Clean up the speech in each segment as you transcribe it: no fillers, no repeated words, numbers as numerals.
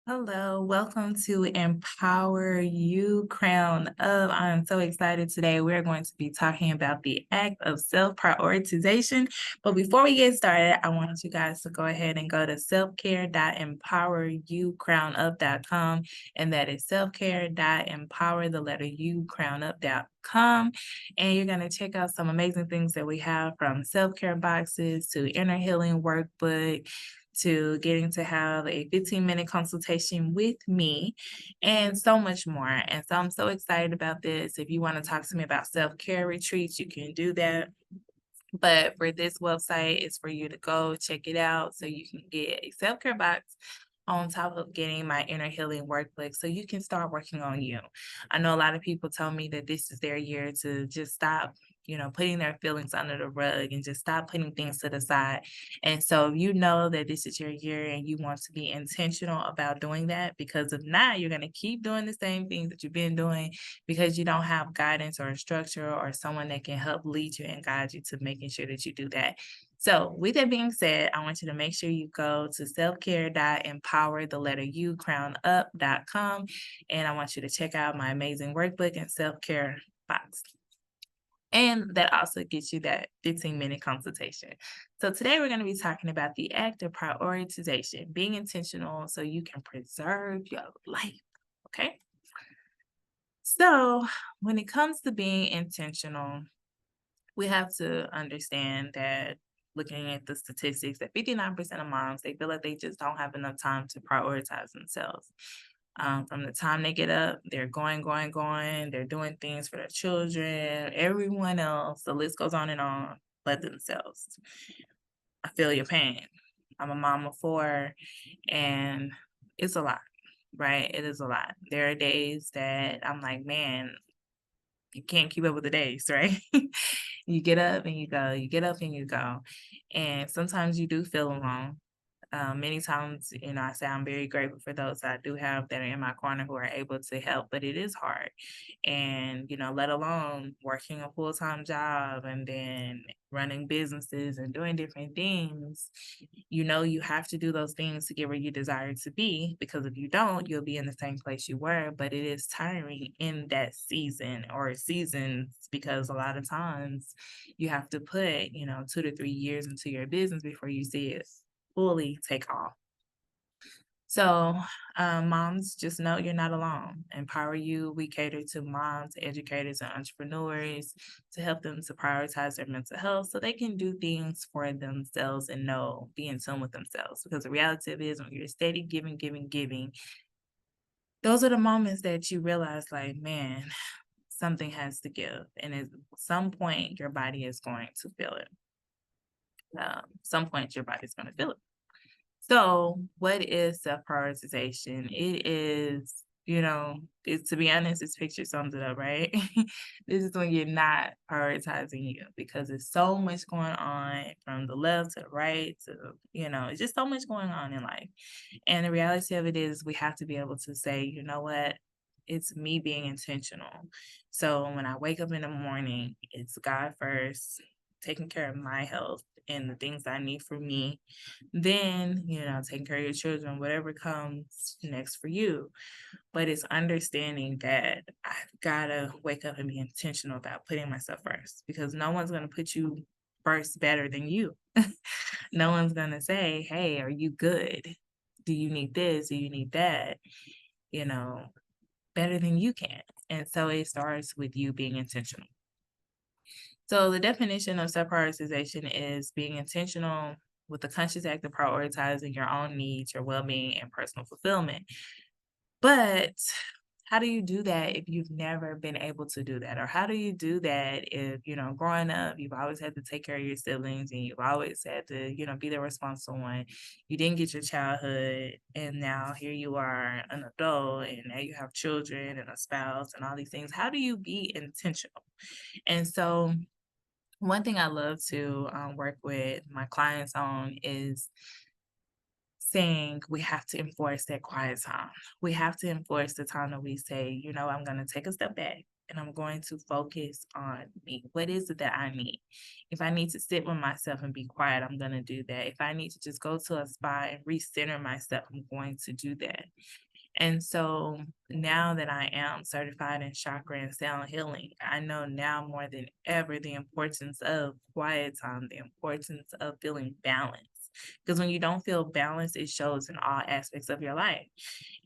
Hello, welcome to Empower You Crown Up. I'm so excited today. We're going to be talking about the act of self prioritization. But before we get started, I want you guys to go ahead and go to selfcare.empoweryoucrownup.com. And that is selfcare.empower, the letter U, crownup.com. And you're going to check out some amazing things that we have, from self care boxes to inner healing workbook to getting to have a 15-minute consultation with me and so much more. And so I'm so excited about this. If you want to talk to me about self-care retreats, you can do that. But for this website, it's for you to go check it out so you can get a self-care box on top of getting my inner healing workbook so you can start working on you. I know a lot of people tell me that this is their year to just stop, putting their feelings under the rug and just stop putting things to the side. And so you know that this is your year and you want to be intentional about doing that, because if not, you're going to keep doing the same things that you've been doing because you don't have guidance or a structure or someone that can help lead you and guide you to making sure that you do that. So, with that being said, I want you to make sure you go to selfcare.empower, the letter U, crownup.com. And I want you to check out my amazing workbook and self care box. And that also gets you that 15-minute consultation. So, today we're going to be talking about the act of prioritization, being intentional so you can preserve your life. Okay. So, when it comes to being intentional, we have to understand that, looking at the statistics, that 59% of moms, they feel like they just don't have enough time to prioritize themselves. From the time they get up, they're going. They're doing things for their children, everyone else. The list goes on and on, but themselves. I feel your pain. I'm a mom of four, and it's a lot, right? It is a lot. There are days that I'm like, man, you can't keep up with the days, right? You get up and you go, you get up and you go. And sometimes you do feel alone. Many times, I say I'm very grateful for those that I do have that are in my corner who are able to help, but it is hard. And, let alone working a full time job and then running businesses and doing different things, you have to do those things to get where you desire to be, because if you don't, you'll be in the same place you were. But it is tiring in that season or seasons, because a lot of times you have to put, 2 to 3 years into your business before you see it fully take off. So, moms, just know you're not alone. Empower You, we cater to moms, educators, and entrepreneurs to help them to prioritize their mental health so they can do things for themselves and be in tune with themselves. Because the reality of it is, when you're steady giving, those are the moments that you realize, like, man, something has to give. And at some point, your body is going to feel it. Some point, your body's going to feel it. So, what is self prioritization? It is, to be honest, this picture sums it up, right? This is when you're not prioritizing you, because there's so much going on from the left to the right to, it's just so much going on in life. And the reality of it is, we have to be able to say, you know what? It's me being intentional. So, when I wake up in the morning, it's God first, taking care of my health and the things I need for me, then, taking care of your children, whatever comes next for you. But it's understanding that I've got to wake up and be intentional about putting myself first, because no one's going to put you first better than you. No one's going to say, hey, are you good? Do you need this? Do you need that? You know, better than you can. And so it starts with you being intentional. So the definition of self-prioritization is being intentional with the conscious act of prioritizing your own needs, your well-being, and personal fulfillment. But how do you do that if you've never been able to do that? Or how do you do that if, growing up, you've always had to take care of your siblings and you've always had to, be the responsible one. You didn't get your childhood, and now here you are, an adult, and now you have children and a spouse and all these things. How do you be intentional? And so one thing I love to work with my clients on is saying we have to enforce that quiet time. We have to enforce the time that we say, I'm going to take a step back. and I'm going to focus on me. What is it that I need? If I need to sit with myself and be quiet, I'm going to do that. If I need to just go to a spot and recenter myself, I'm going to do that. And so now that I am certified in chakra and sound healing, I know now more than ever the importance of quiet time, the importance of feeling balanced. Because when you don't feel balanced, it shows in all aspects of your life.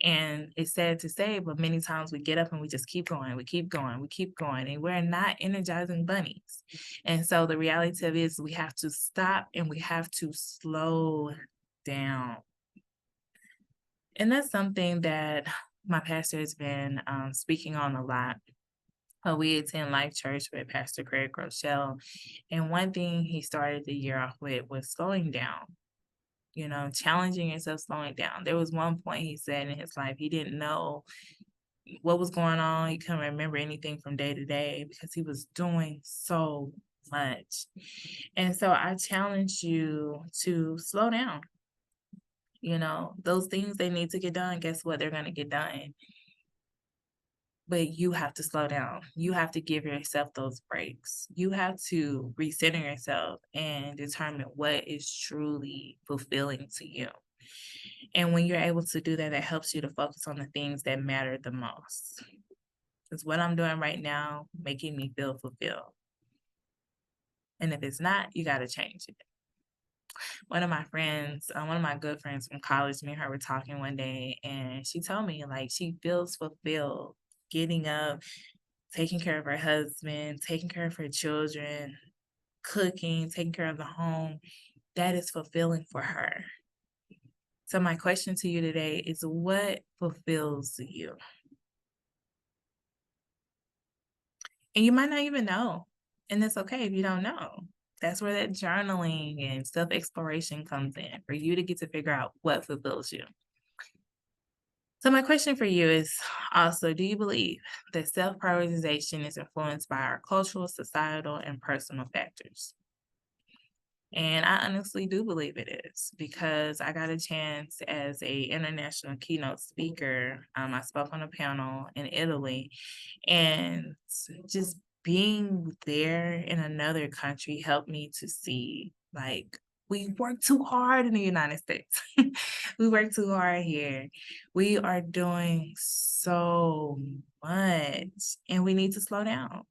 And it's sad to say, but many times we get up and we just keep going, we keep going, we keep going, and we're not energizing bunnies. And so the reality of it is we have to stop and we have to slow down. And that's something that my pastor has been speaking on a lot. We attend Life Church with Pastor Craig Rochelle. And one thing he started the year off with was slowing down, challenging yourself, slowing down. There was one point he said in his life he didn't know what was going on. He couldn't remember anything from day to day because he was doing so much. And so I challenge you to slow down. Those things they need to get done, guess what? They're going to get done. But you have to slow down. You have to give yourself those breaks. You have to recenter yourself and determine what is truly fulfilling to you. And when you're able to do that, that helps you to focus on the things that matter the most. Because what I'm doing right now, making me feel fulfilled. And if it's not, you got to change it. One of my friends, one of my good friends from college, me and her were talking one day, and she told me like she feels fulfilled getting up, taking care of her husband, taking care of her children, cooking, taking care of the home. That is fulfilling for her. So my question to you today is what fulfills you? And you might not even know. And it's okay if you don't know. That's where that journaling and self-exploration comes in for you to get to figure out what fulfills you. So my question for you is also, do you believe that self-prioritization is influenced by our cultural, societal, and personal factors? And I honestly do believe it is because I got a chance as a international keynote speaker. I spoke on a panel in Italy, and just being there in another country helped me to see like we work too hard in the United States. We work too hard here. We are doing so much and we need to slow down.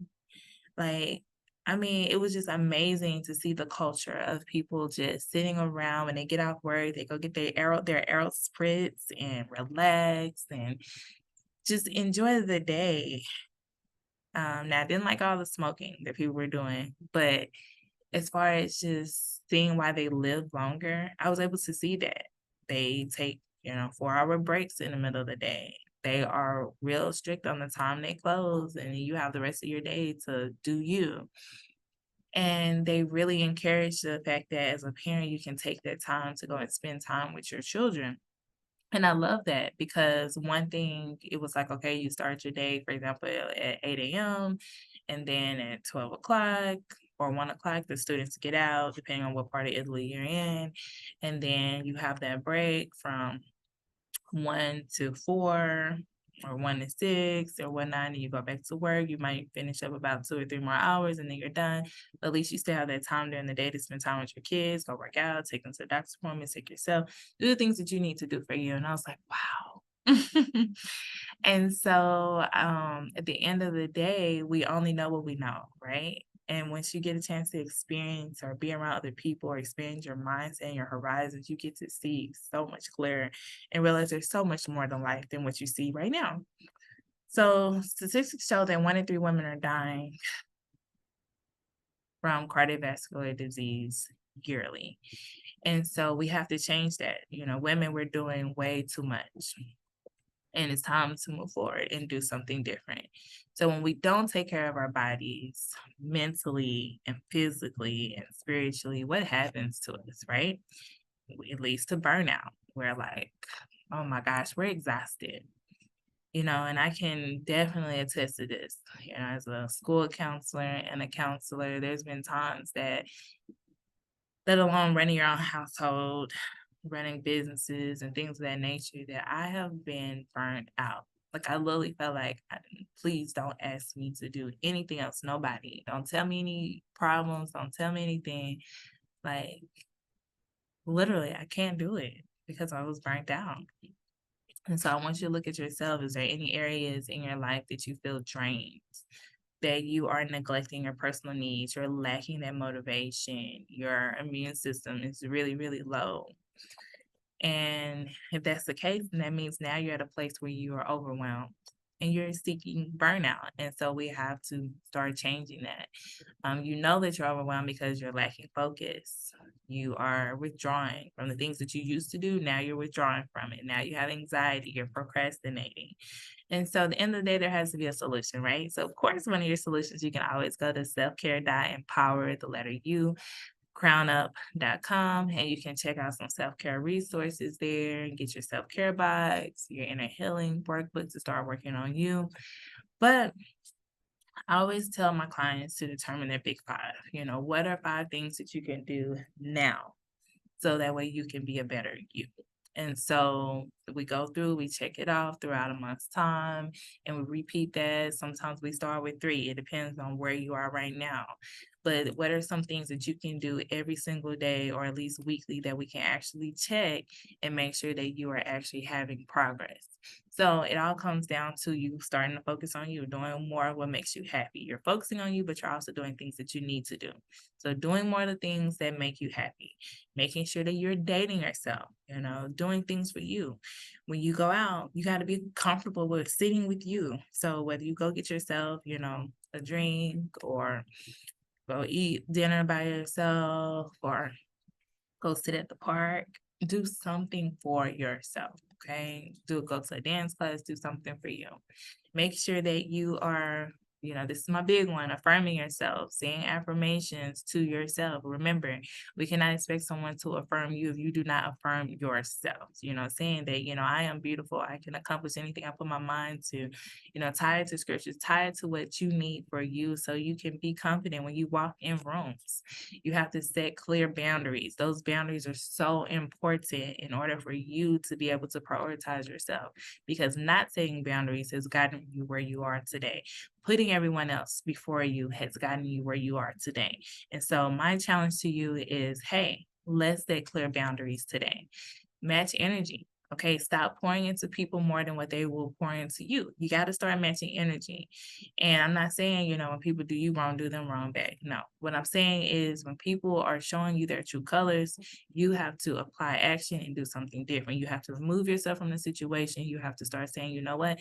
Like, I mean, it was just amazing to see the culture of people just sitting around when they get off work, they go get their arrow spritz and relax and just enjoy the day. Now I didn't like all the smoking that people were doing, but as far as just seeing why they live longer, I was able to see that. They take, 4-hour breaks in the middle of the day. They are real strict on the time they close, and you have the rest of your day to do you. And they really encourage the fact that as a parent, you can take that time to go and spend time with your children. And I love that because one thing, it was like, okay, you start your day, for example, at 8 a.m. and then at 12 o'clock or 1 o'clock, the students get out, depending on what part of Italy you're in. And then you have that break from 1 to 4 or 1 to 6 or whatnot, and you go back to work. You might finish up about 2 or 3 more hours and then you're done. But at least you still have that time during the day to spend time with your kids, go work out, take them to the doctor's appointments, take yourself, do the things that you need to do for you. And I was like, wow. And so at the end of the day, we only know what we know, right? And once you get a chance to experience or be around other people or expand your mindset and your horizons, you get to see so much clearer and realize there's so much more to life than what you see right now. So statistics show that 1 in 3 women are dying from cardiovascular disease yearly. And so we have to change that. Women, we're doing way too much. And it's time to move forward and do something different. So when we don't take care of our bodies mentally and physically and spiritually, what happens to us, right? It leads to burnout. We're like, oh my gosh, we're exhausted. And I can definitely attest to this. As a school counselor and a counselor, there's been times that, let alone running your own household, running businesses and things of that nature, that I have been burnt out. Like, I literally felt like, please don't ask me to do anything else. Nobody. Don't tell me any problems. Don't tell me anything. Like, literally, I can't do it because I was burnt out. And so I want you to look at yourself. Is there any areas in your life that you feel drained? That you are neglecting your personal needs, you're lacking that motivation, your immune system is really, really low. And if that's the case, then that means now you're at a place where you are overwhelmed and you're seeking burnout. And so we have to start changing that. You know that you're overwhelmed because you're lacking focus. You are withdrawing from the things that you used to do. Now you're withdrawing from it. Now you have anxiety. You're procrastinating. And so at the end of the day, there has to be a solution, right? So of course, one of your solutions, you can always go to selfcare.empower, the letter U, crownup.com, and you can check out some self-care resources there and get your self-care box, your inner healing workbook to start working on you. But I always tell my clients to determine their big five. What are five things that you can do now so that way you can be a better you? And so we go through, we check it off throughout a month's time, and we repeat that. Sometimes we start with three. It depends on where you are right now. But what are some things that you can do every single day or at least weekly that we can actually check and make sure that you are actually having progress? So it all comes down to you starting to focus on you, doing more of what makes you happy. You're focusing on you, but you're also doing things that you need to do. So doing more of the things that make you happy, making sure that you're dating yourself, doing things for you. When you go out, you got to be comfortable with sitting with you. So whether you go get yourself, a drink or go eat dinner by yourself or go sit at the park, do something for yourself. Okay. Go to a dance class, do something for you. Make sure that you are, this is my big one, affirming yourself, saying affirmations to yourself. Remember, we cannot expect someone to affirm you if you do not affirm yourself. Saying that, I am beautiful, I can accomplish anything I put my mind to, tied to scriptures, tied to what you need for you so you can be confident when you walk in rooms. You have to set clear boundaries. Those boundaries are so important in order for you to be able to prioritize yourself, because not setting boundaries has gotten you where you are today. Putting everyone else before you has gotten you where you are today. And so my challenge to you is, hey, let's set clear boundaries today. Match energy. Okay, stop pouring into people more than what they will pour into you. You got to start matching energy. And I'm not saying, when people do you wrong, do them wrong back. No, what I'm saying is when people are showing you their true colors, you have to apply action and do something different. You have to remove yourself from the situation. You have to start saying, you know what?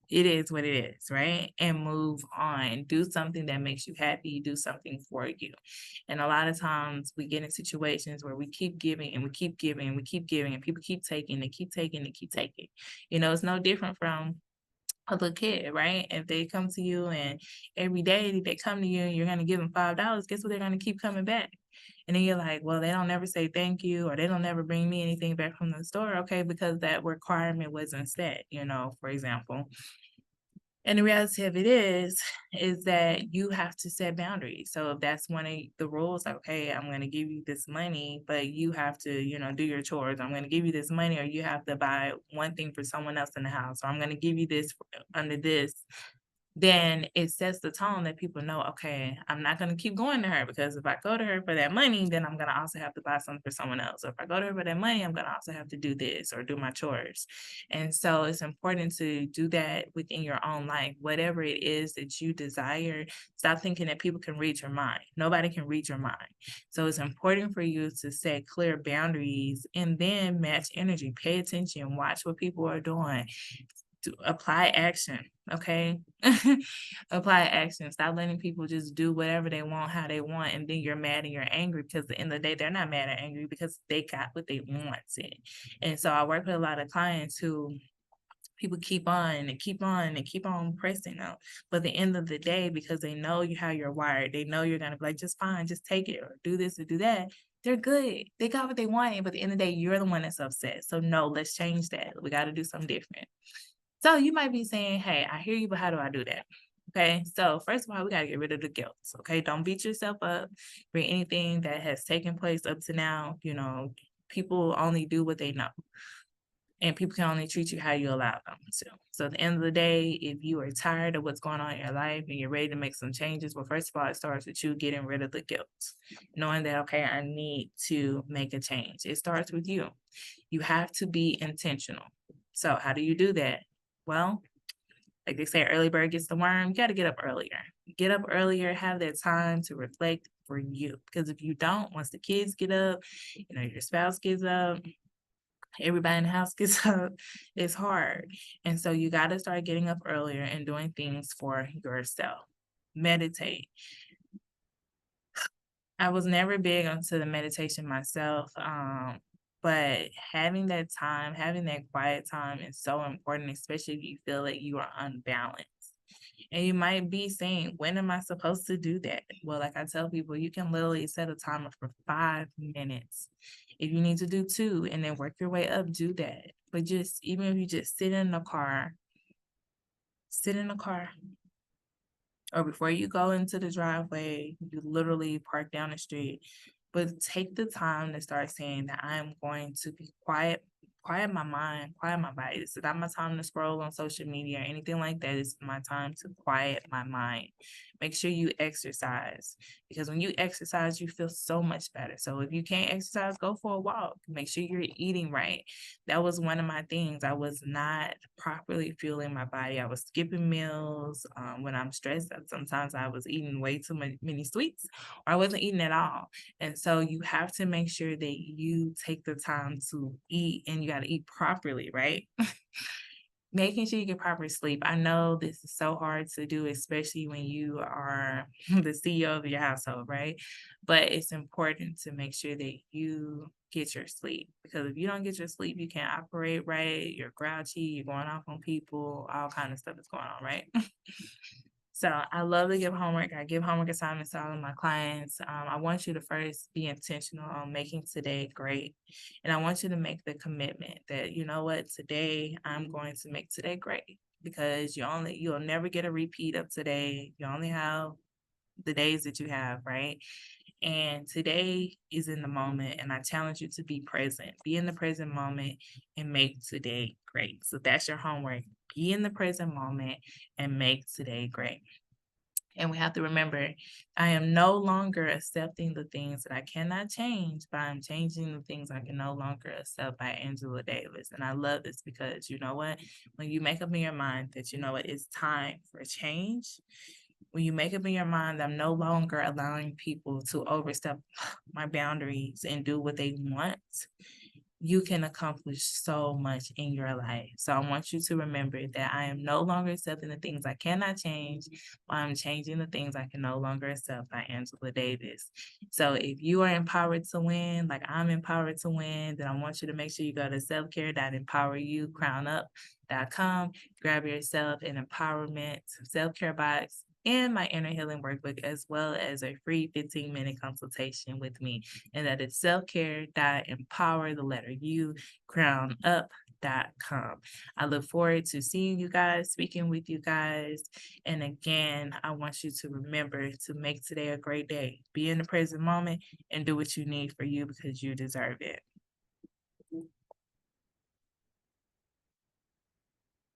It is what it is, right? And move on. Do something that makes you happy. Do something for you. And a lot of times we get in situations where we keep giving and we keep giving and we keep giving and people keep taking and keep taking and keep taking. It's no different from a little kid, right? If they come to you and every day they come to you and you're going to give them $5, guess what? They're going to keep coming back. And then you're like, well, they don't never say thank you or they don't never bring me anything back from the store. Okay, because that requirement wasn't set, for example. And the reality of it is that you have to set boundaries. So if that's one of the rules, like, okay, I'm going to give you this money, but you have to, do your chores. I'm going to give you this money, or you have to buy one thing for someone else in the house, or I'm going to give you this under this. Then it sets the tone that people know, okay, I'm not going to keep going to her, because if I go to her for that money, then I'm going to also have to buy something for someone else. Or if I go to her for that money, I'm going to also have to do this or do my chores. And so it's important to do that within your own life. Whatever it is that you desire, stop thinking that people can read your mind. Nobody can read your mind. So it's important for you to set clear boundaries and then match energy. Pay attention, watch what people are doing. To apply action, okay? Apply action. Stop letting people just do whatever they want, how they want, and then you're mad and you're angry, because at the end of the day, they're not mad or angry because they got what they wanted. And so I work with a lot of clients who people keep on and keep on and keep on pressing out. But at the end of the day, because they know how you're wired, they know you're gonna be like, just fine, just take it, or do this or do that. They're good. They got what they wanted, but at the end of the day, you're the one that's upset. So no, let's change that. We got to do something different. So you might be saying, hey, I hear you, but how do I do that? Okay, so first of all, we got to get rid of the guilt. Okay, don't beat yourself up for anything that has taken place up to now. People only do what they know. and people can only treat you how you allow them to. So at the end of the day, if you are tired of what's going on in your life and you're ready to make some changes, well, first of all, it starts with you getting rid of the guilt, knowing that, okay, I need to make a change. It starts with you. You have to be intentional. So how do you do that? Well, like they say, early bird gets the worm. You got to get up earlier. Get up earlier, have that time to reflect for you. Because if you don't, once the kids get up, your spouse gets up, everybody in the house gets up, it's hard. And so you got to start getting up earlier and doing things for yourself. Meditate. I was never big onto the meditation myself. But having that time, having that quiet time is so important, especially if you feel that you are unbalanced. And you might be saying, when am I supposed to do that? Well, like I tell people, you can literally set a timer for 5 minutes. If you need to do two and then work your way up, do that. But just even if you just sit in the car, or before you go into the driveway, you literally park down the street. But take the time to start saying that I am going to be quiet, quiet my mind, quiet my body. This is not my time to scroll on social media or anything like that. It's my time to quiet my mind. Make sure you exercise, because when you exercise, you feel so much better. So if you can't exercise, go for a walk. Make sure you're eating right. That was one of my things. I was not properly fueling my body. I was skipping meals. When I'm stressed, sometimes I was eating way too many sweets, or I wasn't eating at all. And so you have to make sure that you take the time to eat, and you got to eat properly, right? Making sure you get proper sleep. I know this is so hard to do, especially when you are the CEO of your household, right? But it's important to make sure that you get your sleep, because if you don't get your sleep, you can't operate right. You're grouchy, you're going off on people, all kind of stuff is going on, right? So I love to give homework. I give homework assignments to all of my clients. I want you to first be intentional on making today great. And I want you to make the commitment that, you know what, today I'm going to make today great, because you'll never get a repeat of today. You only have the days that you have, right? And today is in the moment. And I challenge you to be present, be in the present moment and make today great. So that's your homework. Be in the present moment and make today great. And we have to remember, I am no longer accepting the things that I cannot change, but I'm changing the things I can no longer accept, by Angela Davis. And I love this because you know what? When you make up in your mind that, you know what, it's time for change, when you make up in your mind, I'm no longer allowing people to overstep my boundaries and do what they want, you can accomplish so much in your life. So I want you to remember that I am no longer accepting the things I cannot change, but I'm changing the things I can no longer accept, by Angela Davis. So if you are empowered to win, like I'm empowered to win, then I want you to make sure you go to selfcare.empoweryoucrownup.com, grab yourself an empowerment self-care box and my inner healing workbook, as well as a free 15-minute consultation with me. And that is selfcare.empower, the letter U, crownup.com. I look forward to seeing you guys, speaking with you guys. And again, I want you to remember to make today a great day. Be in the present moment and do what you need for you, because you deserve it.